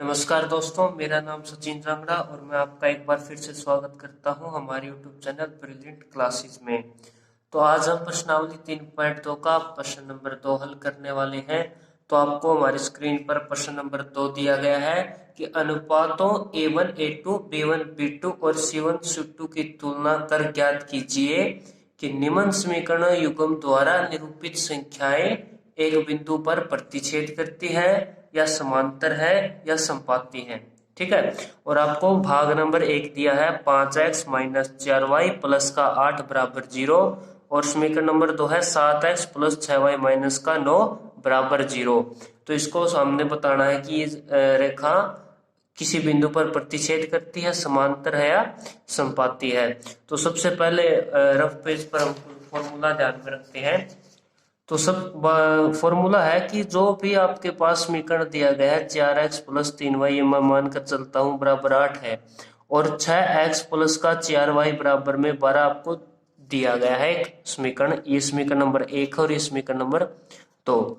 नमस्कार दोस्तों, मेरा नाम सचिन जांगड़ा और मैं आपका एक बार फिर से स्वागत करता हूं हमारे YouTube चैनल ब्रिलियंट क्लासेस में। तो आज हम प्रश्नावली 3.2 का प्रश्न नंबर 2 हल करने वाले हैं। तो आपको हमारी स्क्रीन पर प्रश्न नंबर 2 दिया गया है कि अनुपातों A1 A2 B1 B2 और C1 C2 की तुलना कर ज्ञात कीजिए कि निम्न समीकरण युग्म द्वारा निरूपित संख्याएं एक बिंदु पर प्रतिच्छेद करती है या समांतर है या संपाती है। ठीक है। और आपको भाग नंबर 1 दिया है 5x माइनस 4y प्लस का 8 बराबर 0 और समीकरण नंबर 2 है 7x प्लस 6y माइनस का 9 बराबर 0। तो इसको सामने बताना है कि ये रेखा किसी बिंदु पर प्रतिच्छेद करती है, समांतर है या संपाती है। तो सबसे पहले रफ पेज पर हम फॉर्मूला ध्यान में रखते हैं। तो सब फॉर्मूला है कि जो भी आपके पास समीकरण दिया गया है 4x प्लस 3y ये मैं मानकर चलता हूँ बराबर 8 है और 6x प्लस का 4y बराबर में 12 आपको दिया गया है एक समीकरण। ये समीकरण नंबर 1 और ये समीकरण नंबर 2।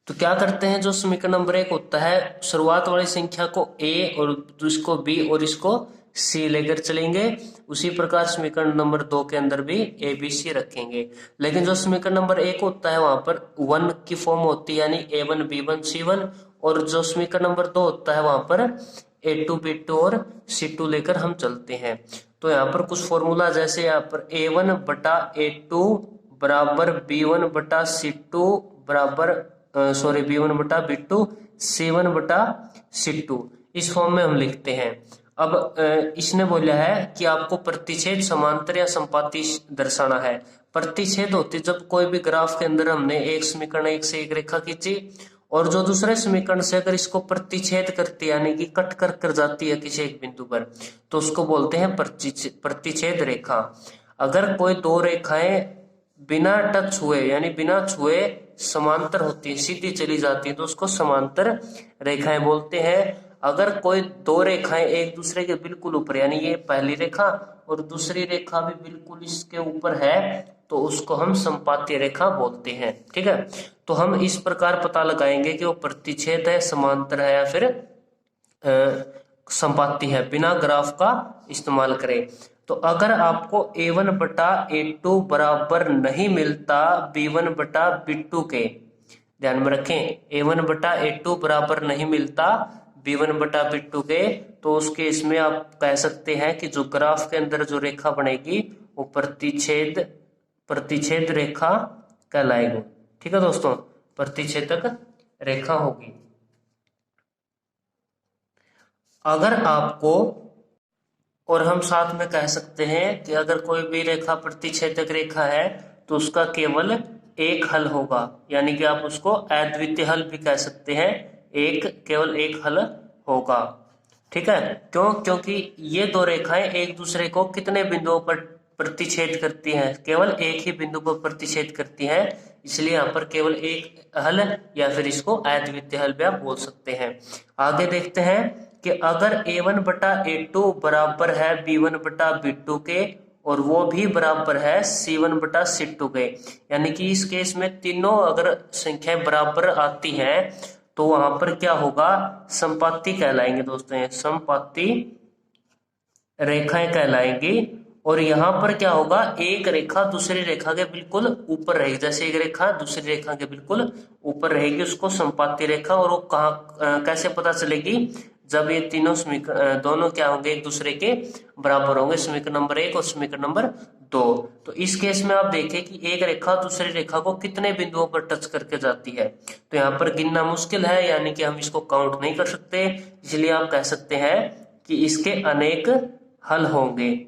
तो क्या करते हैं, जो समीकरण नंबर 1 होता है शुरुआत वाली संख्या को a और इसको b और इसको c लेकर चलेंगे। उसी प्रकार समीकरण नंबर 2 के अंदर भी a b c रखेंगे। लेकिन जो समीकरण नंबर 1 होता है वहां पर 1 की फॉर्म होती है यानी a1 b1 c1 और जो समीकरण नंबर 2 होता है वहां पर a2 b2 और c2 लेकर हम चलते हैं। तो यहाँ पर कुछ फॉर्मूला जैसे यहाँ पर a1 बटा a2 बराबर b1 बटा c2 बराबर b1 बटा b2 c1 बटा c2 इस फॉर्म में हम लिखते हैं। अब इसने बोला है कि आपको प्रतिच्छेद समांतर या संपाती दर्शाना है। प्रतिच्छेद होती जब कोई भी ग्राफ के अंदर हमने एक समीकरण एक से एक रेखा खींची और जो दूसरे समीकरण से अगर इसको प्रतिच्छेद करती यानी कि कट कर जाती है किसी एक बिंदु पर, तो उसको बोलते हैं प्रतिच्छेद रेखा। अगर कोई दो रेखाएं बिना टच हुए यानी बिना छुए समांतर होती है, सीधी चली जाती है, तो उसको समांतर रेखाएं बोलते हैं। अगर कोई दो रेखाएं एक दूसरे के बिल्कुल ऊपर यानी ये पहली रेखा और दूसरी रेखा भी बिल्कुल इसके ऊपर है तो उसको हम संपाती रेखा बोलते हैं। ठीक है। तो हम इस प्रकार पता लगाएंगे कि वो प्रतिच्छेद है, समांतर है या फिर संपाती है, बिना ग्राफ का इस्तेमाल करें। तो अगर आपको a1 बटा a2 बराबर नहीं मिलता b1 बटा b2 के, ध्यान में रखें a1 बटा a2 बराबर नहीं मिलता b1 बटा b2 के, तो उस केस में आप कह सकते हैं कि जो ग्राफ के अंदर जो रेखा बनेगी वो प्रतिच्छेद रेखा कहलाएगी। ठीक है दोस्तों, प्रतिच्छेदक रेखा होगी। अगर आपको और हम साथ में कह सकते हैं कि अगर कोई भी रेखा प्रतिच्छेदक रेखा है तो उसका केवल एक हल होगा, यानी कि आप उसको अद्वितीय हल भी कह सकते हैं, केवल एक हल होगा। ठीक है। क्यों? क्योंकि ये दो रेखाएं एक दूसरे को कितने बिंदुओं पर प्रतिच्छेद करती हैं? केवल एक ही बिंदु पर प्रतिच्छेद करती हैं, इसलिए यहाँ पर केवल एक हल या फिर इसको अद्वितीय हल भी आप बोल सकते हैं। आगे देखते हैं कि अगर a1 बटा a2 बराबर है b1 बटा b2 के और वो भी बराबर है c1 बटा c2 के, यानी कि इस केस में तीनों अगर संख्याएं बराबर आती हैं तो वहां पर क्या होगा? संपाती कहलाएंगे दोस्तों, ये संपाती रेखाएं कहलाएंगी। और यहाँ पर क्या होगा? एक रेखा दूसरी रेखा के बिल्कुल ऊपर रहेगी, जैसे एक रेखा दूसरी रेखा के बिल्कुल ऊपर रहेगी, उसको संपाती रेखा। और वो कहाँ कैसे पता चलेगी? जब ये तीनों समीकरण दोनों क्या होंगे? एक दूसरे के बराबर होंगे, समीकरण नंबर 1 और समीकरण नंबर 2। तो इस केस में आप देखें कि एक रेखा दूसरी रेखा को कितने बिंदुओं पर टच करके जाती है, तो यहाँ पर गिनना मुश्किल है, यानी कि हम इसको काउंट नहीं कर सकते, इसलिए आप कह सकते हैं कि इसके अनेक हल होंगे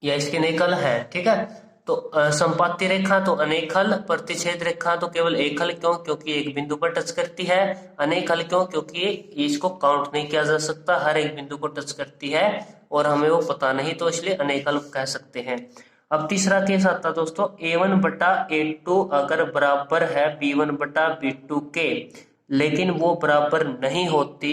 या इसके अनेक हल है। ठीक है। तो संपाती रेखा तो अनेक हल, प्रतिच्छेद रेखा तो केवल एक हल। क्यों? क्योंकि एक बिंदु पर टच करती है। अनेक हल क्यों? क्योंकि इसको काउंट नहीं किया जा सकता, हर एक बिंदु को टच करती है और हमें वो पता नहीं, तो इसलिए अनेक हल कह सकते हैं। अब तीसरा केस आता है दोस्तों, a1 बटा a2 अगर बराबर है b1 बटा b2 के, लेकिन वो बराबर नहीं होती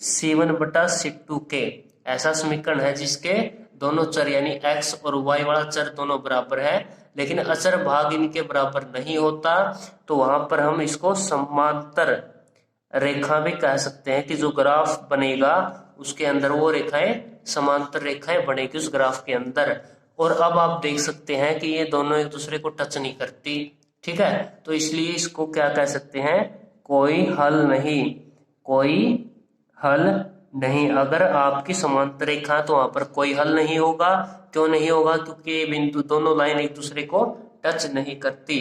c1 बटा c2 के। ऐसा समीकरण है जिसके दोनों चर यानी x और y वाला चर दोनों बराबर है, लेकिन अचर भाग इनके बराबर नहीं होता, तो वहां पर हम इसको समांतर रेखा भी कह सकते हैं कि जो ग्राफ बनेगा उसके अंदर वो रेखाएं समांतर रेखाएं बनेगी उस ग्राफ के अंदर। और अब आप देख सकते हैं कि ये दोनों एक दूसरे को टच नहीं करती, ठीक है, तो इसलिए इसको क्या कह सकते हैं, कोई हल नहीं, कोई हल नहीं। अगर आपकी समांतर रेखा तो वहां पर कोई हल नहीं होगा। क्यों नहीं होगा, क्योंकि ये बिंदु दोनों लाइन एक दूसरे को टच नहीं करती।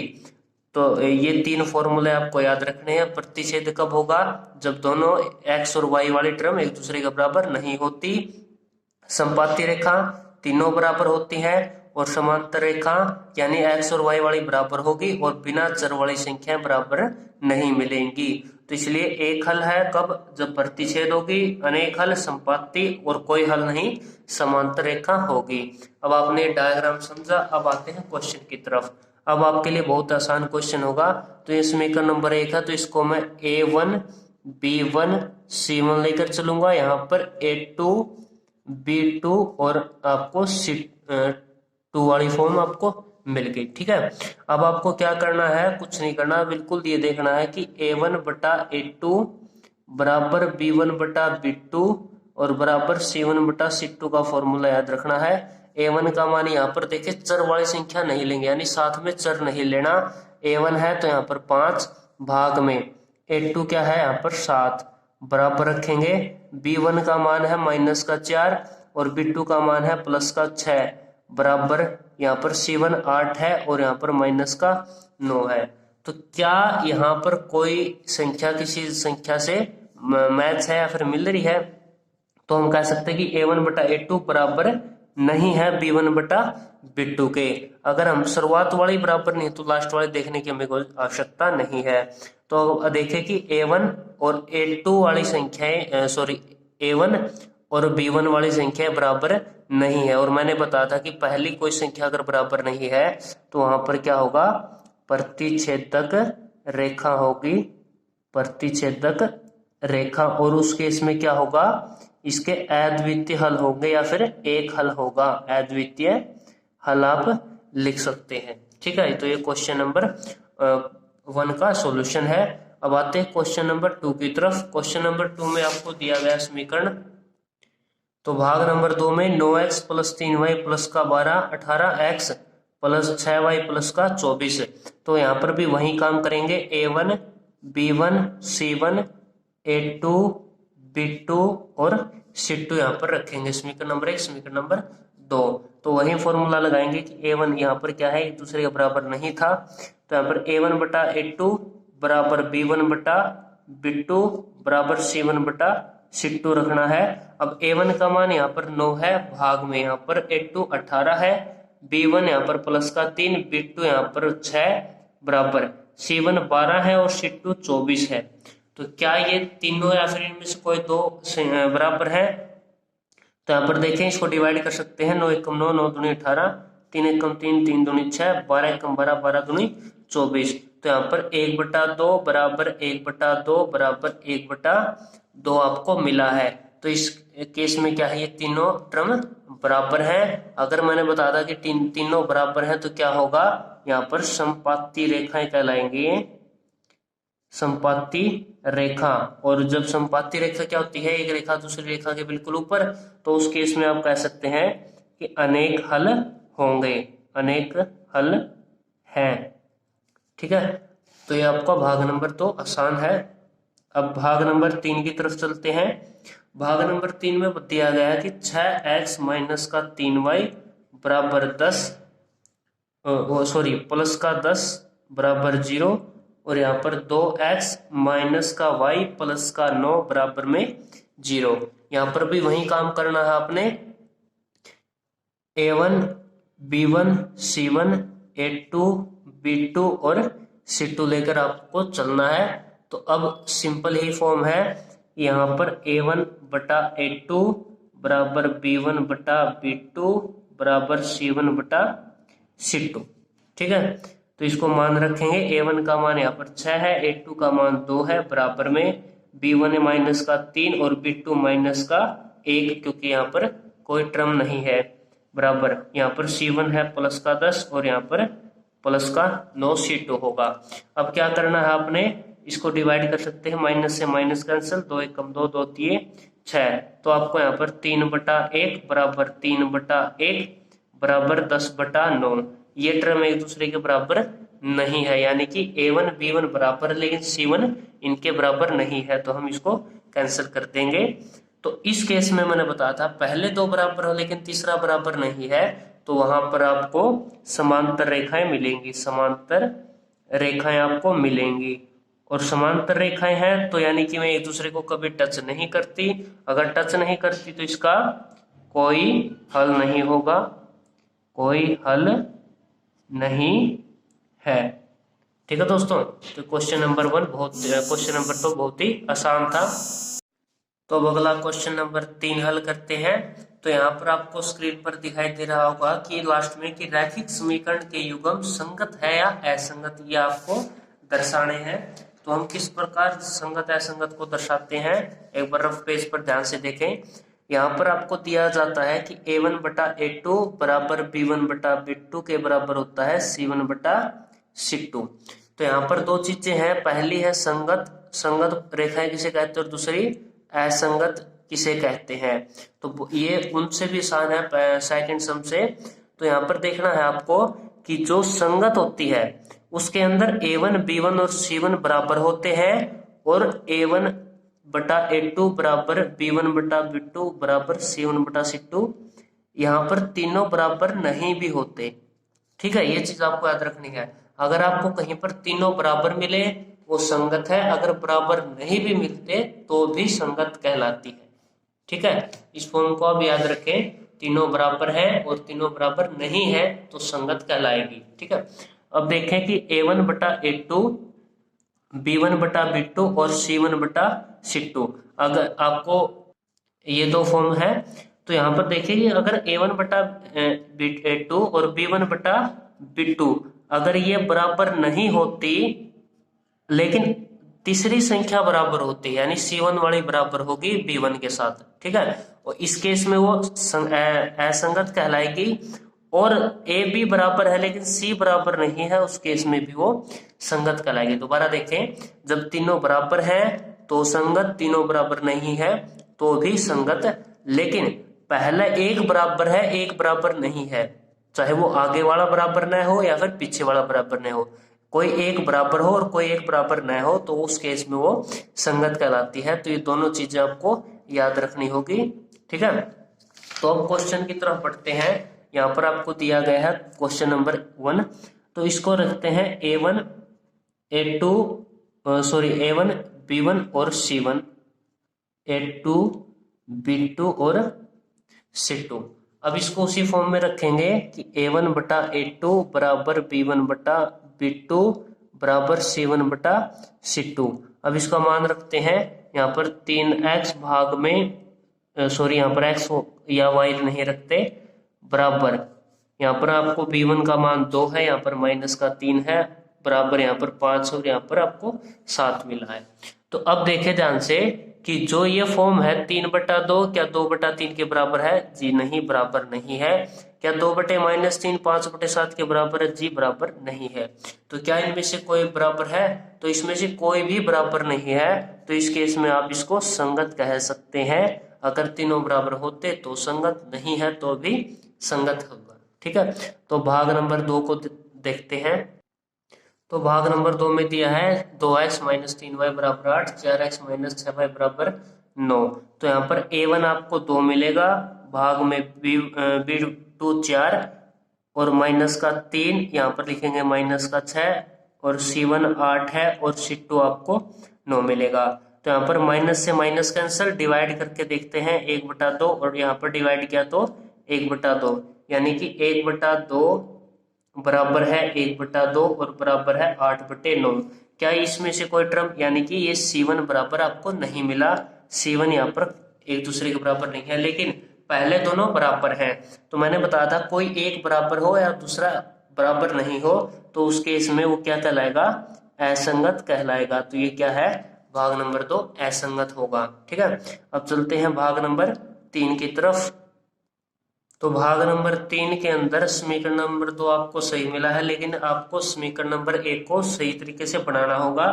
तो ये तीन फॉर्मूले आपको याद रखने हैं। प्रतिच्छेद कब होगा, जब दोनों एक्स और वाई वाली टर्म एक दूसरे के बराबर नहीं होती। संपाती रेखा तीनों बराबर होती है और समांतर रेखा यानी एक्स और वाई वाली बराबर होगी और बिना चर वाली संख्या बराबर नहीं मिलेंगी। तो इसलिए एक हल है कब, जब प्रतिच्छेद होगी, अनेक हल संपाती और कोई हल नहीं समांतर रेखा होगी। अब आपने डायग्राम समझा, अब आते हैं क्वेश्चन की तरफ। अब आपके लिए बहुत आसान क्वेश्चन होगा। तो ये समीकरण नंबर 1 है, तो इसको मैं A1 B1 C1 लेकर चलूंगा। यहाँ पर A2 B2 और आपको C2 वाली फॉर्म आपको मिल गई, ठीक है। अब आपको क्या करना है, कुछ नहीं करना, बिल्कुल ये देखना है कि A1 बटा A2 बराबर B1 बटा B2 और बराबर C1 बटा C2 का फॉर्मूला याद रखना है। A1 का मान यहाँ पर देखिए चर वाली संख्या नहीं लेंगे, यानी साथ में चर नहीं लेना। A1 है तो यहाँ पर 5 भाग में A2 क्या है यहाँ पर 7 बराबर रखेंगे। B1 का मान है -4 और B2 का मान है +6 बराबर यहाँ पर C1 8 है और यहाँ पर -9 है। तो क्या यहाँ पर कोई संख्या किसी संख्या से मैच है या फिर मिल रही है, तो हम कह सकते हैं कि A1 बटा A2 बराबर नहीं है B1 बटा B2 के। अगर हम शुरुआत वाली बराबर नहीं तो लास्ट वाले देखने की हमें कोई आवश्यकता नहीं है। तो देखें कि A1 और A2 वाली संख्याएं A1 और B1 वाली संख्याएं बराबर नहीं है। और मैंने बताया था कि पहली कोई संख्या अगर बराबर नहीं है तो वहां पर क्या होगा, प्रतिच्छेदक रेखा होगी, प्रतिच्छेदक रेखा। और उस केस में क्या होगा, इसके अद्वितीय हल होंगे या फिर एक हल होगा, अद्वितीय हल आप लिख सकते हैं, ठीक है। तो ये क्वेश्चन नंबर 1 का सॉल्यूशन है। अब आते हैं क्वेश्चन नंबर 2 की तरफ। क्वेश्चन नंबर 2 में आपको दिया गया समीकरण, तो भाग नंबर 2 में 9x + 3y + का 12 18x + 6y + का 24। तो यहाँ पर भी वही काम करेंगे, A1 B1 C1 A2 B2 और C2 यहाँ पर रखेंगे, समीकरण नंबर 1 समीकरण नंबर 2। तो वही फॉर्मूला लगाएंगे कि A1 यहाँ पर क्या है, एक दूसरे के बराबर नहीं था, तो यहाँ पर A1 बटा A2 बराबर B1 बटा B2 बराबर C1 बटा C2 रखना है। अब A1 का मान यहाँ पर 9 है, भाग में यहाँ पर A2 18 है, B1 यहाँ पर +3 B2 यहाँ पर 6 बराबर C1 12 है और C2 24 है। तो क्या ये तीनों या फिर इनमें से कोई दो बराबर है, तो यहाँ पर देखें इसको डिवाइड कर सकते हैं। 9 एकम 9 9 दूनी 18 3 एकम 3 3 दूनी 6 12 एकम 12 12 दूनी 24। तो यहाँ पर 1/2 बराबर 1/2 बराबर 1/2 आपको मिला है। तो इस केस में क्या है, ये तीनों टर्म बराबर हैं। अगर मैंने बताया था कि तीनों बराबर हैं तो क्या होगा, यहाँ पर संपाती रेखाएं कहलाएंगी, संपाती रेखा। और जब संपाती रेखा क्या होती है, एक रेखा दूसरी रेखा के बिल्कुल ऊपर, तो उस केस में आप कह सकते हैं कि अनेक हल होंगे, अनेक हल हैं, ठीक है। तो ये आपका भाग नंबर 2 आसान है। अब भाग नंबर 3 की तरफ चलते हैं। भाग नंबर 3 में दिया गया है कि 6x - 3y बराबर 10 +10 बराबर 0 और यहाँ पर 2x - y + 9 बराबर में 0। यहाँ पर भी वही काम करना है आपने, A1 B1 C1 A2 B2 और C2 लेकर आपको चलना है। तो अब सिंपल ही फॉर्म है, यहाँ पर A1 बटा A2 बराबर B1 बटा B2 बराबर C1 बटा C2, ठीक है। तो इसको मान रखेंगे, A1 का मान यहाँ पर 6 है, A2 का मान 2 है, बराबर में B1 -3 और B2 -1, क्योंकि यहाँ पर कोई टर्म नहीं है, बराबर यहाँ पर C1 है +10 और यहाँ पर +9 C2 होगा। अब क्या करना है आपने, इसको डिवाइड कर सकते हैं, माइनस से माइनस कैंसिल, 2 1 कम 2, 2 3 6। तो आपको यहाँ पर 3/1 बराबर 3/1 बराबर 10/9। ये टर्म एक दूसरे के बराबर नहीं है, यानी कि A1 B1 बराबर है लेकिन C1 इनके बराबर नहीं है, तो हम इसको कैंसिल कर देंगे। तो इस केस में मैंने बताया था पहले दो बराबर हो लेकिन तीसरा बराबर नहीं है, तो वहां पर आपको समांतर रेखाएं मिलेंगी, समांतर रेखाएं आपको मिलेंगी। और समांतर रेखाएं हैं तो यानी कि वे एक दूसरे को कभी टच नहीं करती, अगर टच नहीं करती तो इसका कोई हल नहीं होगा, कोई हल नहीं है। ठीक है दोस्तों, तो क्वेश्चन नंबर 2 बहुत ही आसान था। तो अब अगला क्वेश्चन नंबर 3 हल करते हैं। तो यहाँ पर आपको स्क्रीन पर दिखाई दे रहा होगा कि लास्ट में कि रैखिक समीकरण के युग्म संगत है या असंगत, ये आपको दर्शाने हैं। तो हम किस प्रकार संगत असंगत को दर्शाते हैं, एक बार रफ पेज पर ध्यान से देखें। यहाँ पर आपको दिया जाता है कि A1/A2 बराबर B1/B2 के बराबर होता है C1/C2। तो यहाँ पर दो चीजें हैं, पहली है संगत रेखाएं किसे कहते हैं और दूसरी असंगत किसे कहते हैं। तो ये उनसे भी आसान है सेकंड सम से। तो यहाँ पर देखना है आपको कि जो संगत होती है उसके अंदर A1 B1 और C1 बराबर होते हैं, और A1/A2 बराबर B1/B2 बराबर C1/C2 यहाँ पर तीनों बराबर नहीं भी होते। ठीक है, ये चीज आपको याद रखनी है। अगर आपको कहीं पर तीनों बराबर मिले वो संगत है, अगर बराबर नहीं भी मिलते तो भी संगत कहलाती है। ठीक है, इस फॉर्म को आप याद रखें, तीनों बराबर है और तीनों बराबर नहीं है तो संगत कहलाएगी। ठीक है, अब देखें कि A1/A2 B1/B2 और C1/C2, अगर आपको ये दो फॉर्म है तो यहाँ पर देखिए अगर A1/A2 और B1/B2 अगर ये बराबर नहीं होती लेकिन तीसरी संख्या बराबर होती है, यानी C1 वाली बराबर होगी B1 के साथ। ठीक है, और इस केस में वो असंगत कहलाएगी। और A B बराबर है लेकिन C बराबर नहीं है, उस केस में भी वो संगत कहलाएगी। दोबारा देखें, जब तीनों बराबर हैं तो संगत, तीनों बराबर नहीं है तो भी संगत। लेकिन पहला एक बराबर है एक बराबर नहीं है, चाहे वो आगे वाला बराबर न हो या फिर पीछे वाला बराबर न हो, कोई एक बराबर हो और कोई एक बराबर न हो तो उस केस में वो संगत कहलाती है। तो ये दोनों चीजें आपको याद रखनी होगी। ठीक है, तो अब क्वेश्चन की तरफ बढ़ते हैं। यहाँ पर आपको दिया गया है क्वेश्चन नंबर 1, तो इसको रखते हैं A1 B1 और C1, A2 B2 और C2। अब इसको उसी फॉर्म में रखेंगे कि A1/A2 बराबर B1/B2 बराबर C1/C2। अब इसका मान रखते हैं यहाँ पर 3x भाग में यहाँ पर x या y नहीं रखते, बराबर यहाँ पर आपको B1 का मान 2 है, यहाँ पर माइनस का 3 है, बराबर यहाँ पर 5 और यहाँ पर आपको 7 मिला है। तो अब देखे ध्यान से कि जो ये फॉर्म है 3/2 क्या 2/3 के बराबर है? जी नहीं, बराबर नहीं है। क्या 2/-3 5/7 के बराबर है? जी बराबर नहीं है। तो क्या इनमें से कोई बराबर है? तो इसमें से कोई भी बराबर नहीं है, तो इस केस में आप इसको संगत कह सकते हैं। अगर तीनों बराबर होते तो संगत, नहीं है तो भी संगत होगा। ठीक है, तो भाग नंबर 2 को देखते हैं। तो भाग नंबर 2 में दिया है 2x - 3y बराबर 8, 4x - 6y बराबर 9। तो यहाँ पर A1 आपको 2 मिलेगा, भाग में B2 4 और माइनस का 3, यहाँ पर लिखेंगे माइनस का 6, और C1 8 है और C2 आपको 9 मिलेगा। तो यहाँ पर माइनस से माइनस कैंसिल, डिवाइड करके देखते हैं 1/2, और यहाँ पर डिवाइड किया तो 1/2, यानी कि 1/2 बराबर है 1/2 और बराबर है 8/9। क्या इसमें से कोई टर्म, यानी कि ये C1 बराबर आपको नहीं मिला, C1 यहाँ पर एक दूसरे के बराबर नहीं है, लेकिन पहले दोनों बराबर हैं। तो मैंने बताया था कोई एक बराबर हो या दूसरा बराबर नहीं हो तो उस केस में वो क्या कहलाएगा? असंगत कहलाएगा। तो ये क्या है? भाग नंबर 2 असंगत होगा। ठीक है, अब चलते हैं भाग नंबर 3 की तरफ। तो भाग नंबर 3 के अंदर समीकरण नंबर 2 आपको सही मिला है, लेकिन आपको समीकरण नंबर 1 को सही तरीके से बनाना होगा।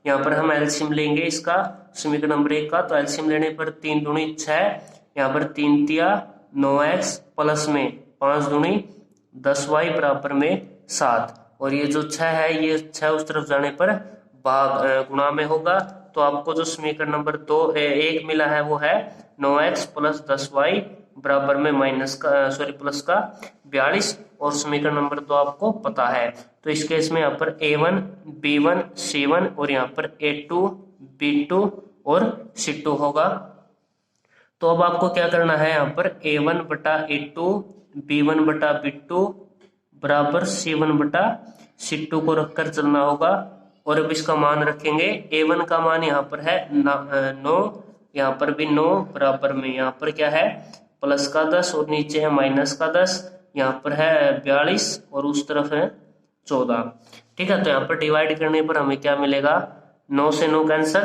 यहाँ पर हम एलसीएम लेंगे इसका, समीकरण नंबर 1 का। तो एलसीएम लेने पर 3 दूनी 6, यहाँ पर 3 तिया 9x प्लस में 5 दूनी 10y बराबर में 7, और ये जो 6 है ये 6 उस तरफ जाने पर भाग गुणा में होगा। तो आपको जो समीकरण नंबर 1 मिला है वो है 9x प्लस 10y बराबर में प्लस का 42, और समीकरण नंबर 2 आपको पता है। तो इस केस में यहाँ पर a1 b1 c1 और यहाँ पर a2 b2 और c2 होगा। तो अब आपको क्या करना है, यहाँ पर a1 बटा a2 b1 बटा b2 बराबर c1 बटा c2 को रखकर चलना होगा। और अब इसका मान रखेंगे, a1 का मान यहाँ पर है 9, यहाँ पर भी 9 बराबर में यहाँ पर क्या है प्लस का 10 और नीचे है माइनस का 10, यहाँ पर है 42 और उस तरफ है 14। ठीक है, तो यहाँ पर डिवाइड करने पर हमें क्या मिलेगा, 9 से 9 कैंसिल,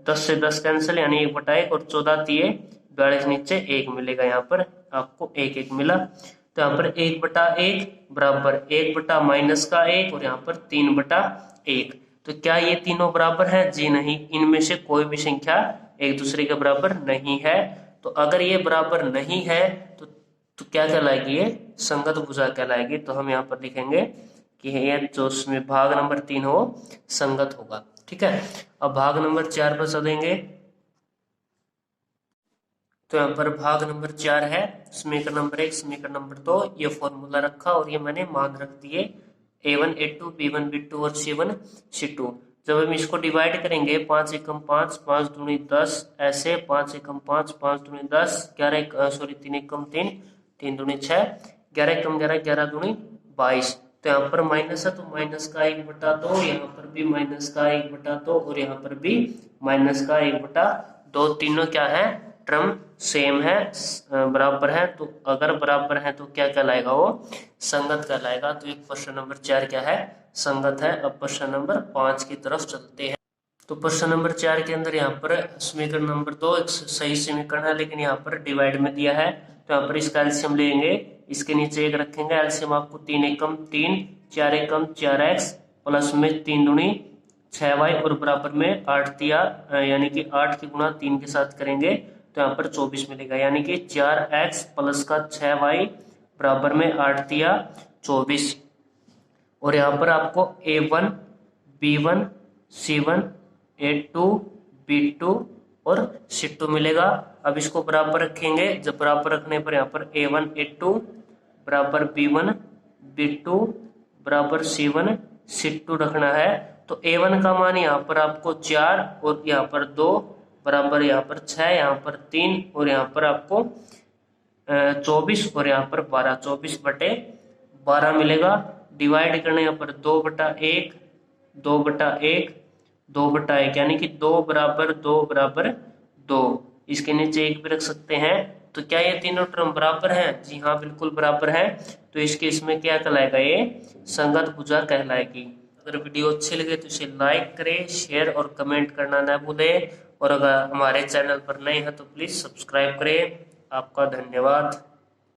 10 से 10 कैंसिल यानी 1/1 और 14 तिये 42 नीचे 1 मिलेगा, यहाँ पर आपको 1 मिला। तो यहाँ पर 1/1 बराबर 1 बटा माइनस का 1 और यहाँ पर 3/1। तो क्या ये तीनों बराबर है? जी नहीं, इनमें से कोई भी संख्या एक दूसरे के बराबर नहीं है। तो अगर ये बराबर नहीं है तो क्या कहलाएगी, ये संगत भुजा कहलाएगी। तो हम यहाँ पर लिखेंगे कि ये जो उसमें भाग नंबर 3 हो संगत होगा। ठीक है, अब भाग नंबर 4 पर चलेंगे। तो यहाँ पर भाग नंबर 4 है, समीकरण नंबर 1 समीकरण नंबर 2, ये फॉर्मूला रखा और ये मैंने मान रख दिए a1 a2 b1 b2 और c1 c2। जब हम इसको डिवाइड करेंगे 5 एकम 5 5 दूनी 10, ऐसे 5 एकम 5 5 दूनी 10, 3 एकम 3 3 दूनी 6, 11 एकम 11 11 दूनी 22। तो यहाँ पर माइनस है तो माइनस का 1/2, यहाँ पर भी माइनस का 1/2 और यहाँ पर भी माइनस का 1/2। तीनों क्या है, टर्म सेम है, बराबर है। तो अगर बराबर है तो क्या कहलाएगा, वो संगत कहलाएगा। तो एक प्रश्न नंबर 4 क्या है, संगत है। अब प्रश्न नंबर 5 की तरफ चलते हैं। तो प्रश्न नंबर 4 के अंदर यहाँ पर समीकरण नंबर 2 एक सही समीकरण है, लेकिन यहाँ पर डिवाइड में दिया है। तो यहाँ पर इसका एलसीएम लेंगे, इसके नीचे 1 रखेंगे। एलसीएम आपको 3 एकम 3 4 एकम 4x प्लस में 3 दूनी 6y और बराबर में 8 तिया यानी कि 8 की गुणा 3 के साथ करेंगे तो यहाँ पर 24 मिलेगा, यानी कि 4x प्लस का 6y बराबर में 8 तिया 24। और यहाँ पर आपको a1 b1 c1 a2 b2 और c2 मिलेगा। अब इसको बराबर रखेंगे, जब बराबर रखने पर यहाँ पर a1 a2 बराबर b1 b2 बराबर c1 c2 रखना है। तो a1 का मान यहाँ पर आपको 4 और यहाँ पर 2 बराबर यहाँ पर 6, यहाँ पर 3 और यहाँ पर आपको 24 और यहाँ पर 12, 24/12 मिलेगा। डिवाइड करने यहाँ पर 2/1 2/1 2/1 यानी कि 2 बराबर 2 बराबर 2, इसके नीचे 1 भी रख सकते हैं। तो क्या ये तीनों टर्म बराबर हैं? जी हाँ, बिल्कुल बराबर है। तो इसके इसमें क्या कहलाएगा, ये संगत भुजा कहलाएगी। अगर वीडियो अच्छी लगे तो इसे लाइक करें, शेयर और कमेंट करना ना भूलें, और अगर हमारे चैनल पर नए हैं तो प्लीज सब्सक्राइब करें। आपका धन्यवाद।